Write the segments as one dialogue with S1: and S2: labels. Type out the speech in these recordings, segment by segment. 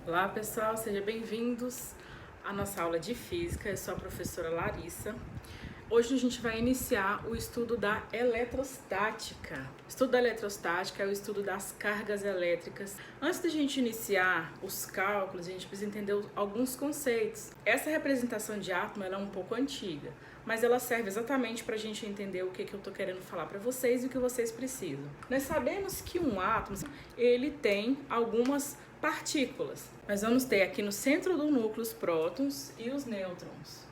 S1: Olá pessoal, sejam bem-vindos à nossa aula de Física. Eu sou a professora Larissa. Hoje a gente vai iniciar o estudo da eletrostática. O estudo da eletrostática é o estudo das cargas elétricas. Antes da gente iniciar os cálculos, a gente precisa entender alguns conceitos. Essa representação de átomo ela é um pouco antiga, mas ela serve exatamente para a gente entender o que eu estou querendo falar para vocês e o que vocês precisam. Nós sabemos que um átomo ele tem algumas partículas. Nós vamos ter aqui no centro do núcleo os prótons e os nêutrons.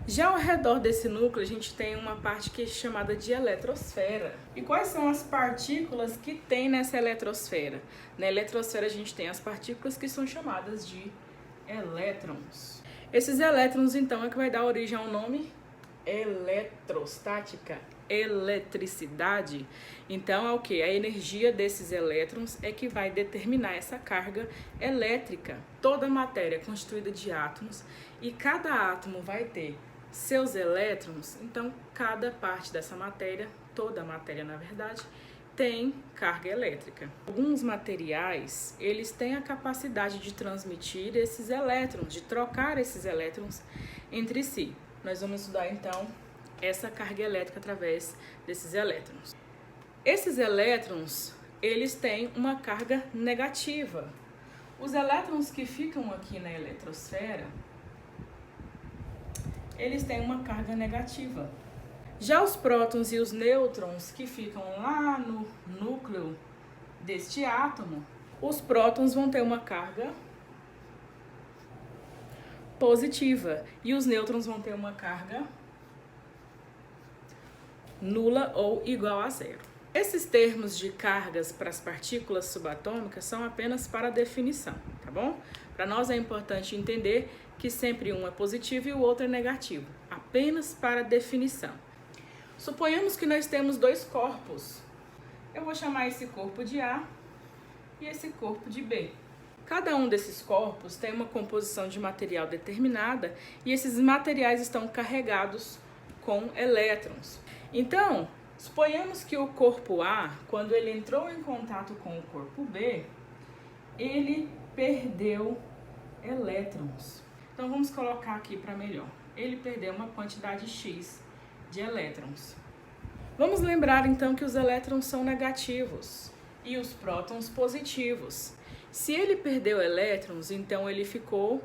S1: Já ao redor desse núcleo, a gente tem uma parte que é chamada de eletrosfera. E quais são as partículas que tem nessa eletrosfera? Na eletrosfera, a gente tem as partículas que são chamadas de elétrons. Esses elétrons, então, é que vai dar origem ao nome eletrostática, eletricidade. Então, é o que? A energia desses elétrons é que vai determinar essa carga elétrica. Toda matéria é constituída de átomos e cada átomo vai ter seus elétrons, então cada parte dessa matéria, toda a matéria na verdade, tem carga elétrica. Alguns materiais, eles têm a capacidade de transmitir esses elétrons, de trocar esses elétrons entre si. Nós vamos estudar então essa carga elétrica através desses elétrons. Esses elétrons, eles têm uma carga negativa. Os elétrons que ficam aqui na eletrosfera, eles têm uma carga negativa. Já os prótons e os nêutrons que ficam lá no núcleo deste átomo, os prótons vão ter uma carga positiva e os nêutrons vão ter uma carga nula ou igual a zero. Esses termos de cargas para as partículas subatômicas são apenas para definição, tá bom? Para nós é importante entender que sempre um é positivo e o outro é negativo, apenas para definição. Suponhamos que nós temos dois corpos. Eu vou chamar esse corpo de A e esse corpo de B. Cada um desses corpos tem uma composição de material determinada e esses materiais estão carregados com elétrons. Então, suponhamos que o corpo A, quando ele entrou em contato com o corpo B, ele perdeu elétrons. Então, vamos colocar aqui para melhor. Ele perdeu uma quantidade X de elétrons. Vamos lembrar, então, que os elétrons são negativos e os prótons positivos. Se ele perdeu elétrons, então ele ficou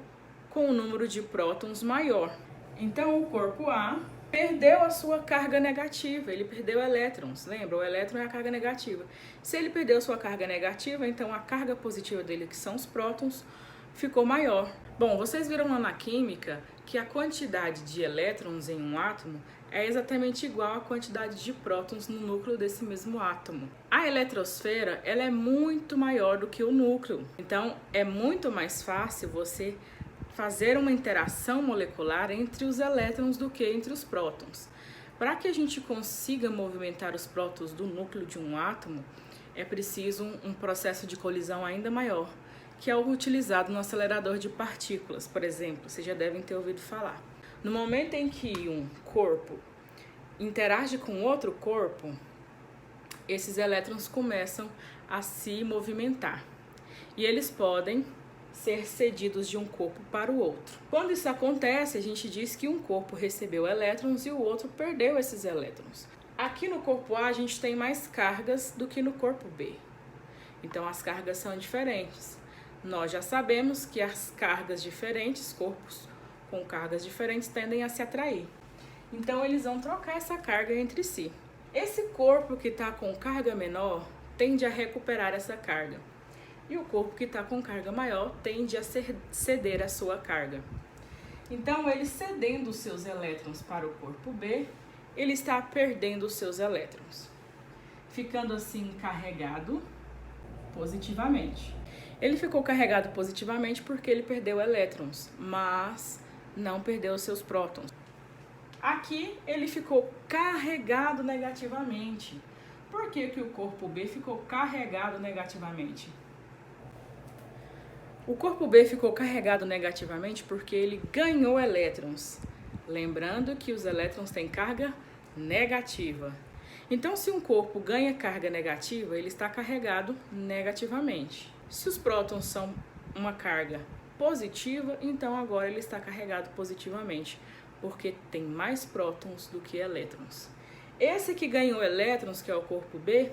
S1: com um número de prótons maior. Então, o corpo A perdeu a sua carga negativa, ele perdeu elétrons. Lembra? O elétron é a carga negativa. Se ele perdeu a sua carga negativa, então a carga positiva dele, que são os prótons, ficou maior. Bom, vocês viram lá na química que a quantidade de elétrons em um átomo é exatamente igual à quantidade de prótons no núcleo desse mesmo átomo. A eletrosfera, ela é muito maior do que o núcleo. Então, é muito mais fácil você fazer uma interação molecular entre os elétrons do que entre os prótons. Para que a gente consiga movimentar os prótons do núcleo de um átomo, é preciso um processo de colisão ainda maior, que é o utilizado no acelerador de partículas, por exemplo, vocês já devem ter ouvido falar. No momento em que um corpo interage com outro corpo, esses elétrons começam a se movimentar e eles podem ser cedidos de um corpo para o outro. Quando isso acontece, a gente diz que um corpo recebeu elétrons e o outro perdeu esses elétrons. Aqui no corpo A, a gente tem mais cargas do que no corpo B. Então, as cargas são diferentes. Nós já sabemos que as cargas diferentes, corpos com cargas diferentes, tendem a se atrair. Então, eles vão trocar essa carga entre si. Esse corpo que está com carga menor tende a recuperar essa carga. E o corpo que está com carga maior tende a ceder a sua carga. Então, ele cedendo os seus elétrons para o corpo B, ele está perdendo os seus elétrons, ficando assim carregado positivamente. Ele ficou carregado positivamente porque ele perdeu elétrons, mas não perdeu os seus prótons. Aqui ele ficou carregado negativamente. Por que o corpo B ficou carregado negativamente? O corpo B ficou carregado negativamente porque ele ganhou elétrons. Lembrando que os elétrons têm carga negativa. Então, se um corpo ganha carga negativa, ele está carregado negativamente. Se os prótons são uma carga positiva, então agora ele está carregado positivamente, porque tem mais prótons do que elétrons. Esse que ganhou elétrons, que é o corpo B,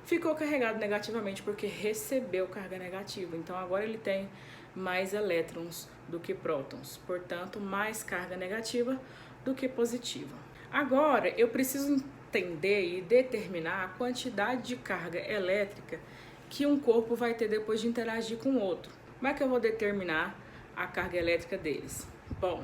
S1: ficou carregado negativamente porque recebeu carga negativa. Então agora ele tem mais elétrons do que prótons, portanto, mais carga negativa do que positiva. Agora eu preciso entender e determinar a quantidade de carga elétrica que um corpo vai ter depois de interagir com o outro. Como é que eu vou determinar a carga elétrica deles? Bom,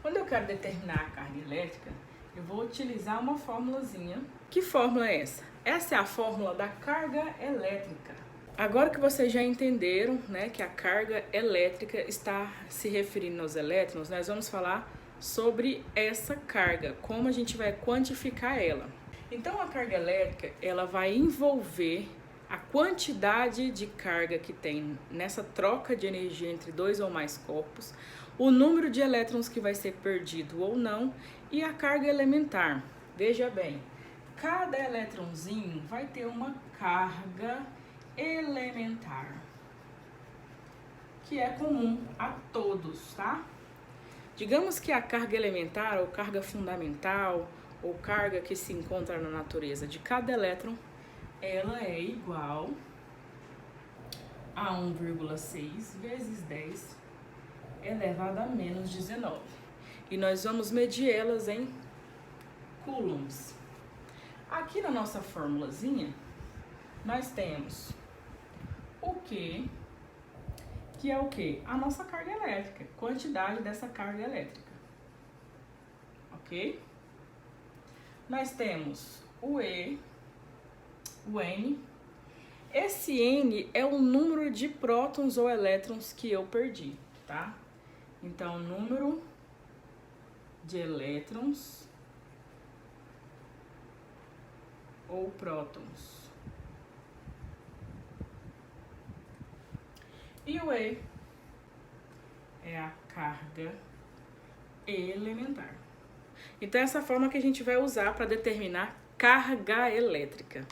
S1: quando eu quero determinar a carga elétrica, eu vou utilizar uma formulazinha. Que fórmula é essa? Essa é a fórmula da carga elétrica. Agora que vocês já entenderam, né, que a carga elétrica está se referindo aos elétrons, nós vamos falar sobre essa carga, como a gente vai quantificar ela. Então a carga elétrica, ela vai envolver a quantidade de carga que tem nessa troca de energia entre dois ou mais corpos, o número de elétrons que vai ser perdido ou não e a carga elementar. Veja bem, cada elétronzinho vai ter uma carga elementar, que é comum a todos, tá? Digamos que a carga elementar ou carga fundamental ou carga que se encontra na natureza de cada elétron, ela é igual a 1,6 vezes 10 elevado a menos 19. E nós vamos medir elas em coulombs. Aqui na nossa formulazinha, nós temos o Q, que é o quê? A nossa carga elétrica, quantidade dessa carga elétrica. Ok? Nós temos o E, o N. Esse N é o número de prótons ou elétrons que eu perdi, tá? Então, número de elétrons ou prótons. E o E é a carga elementar. Então, essa forma que a gente vai usar para determinar carga elétrica.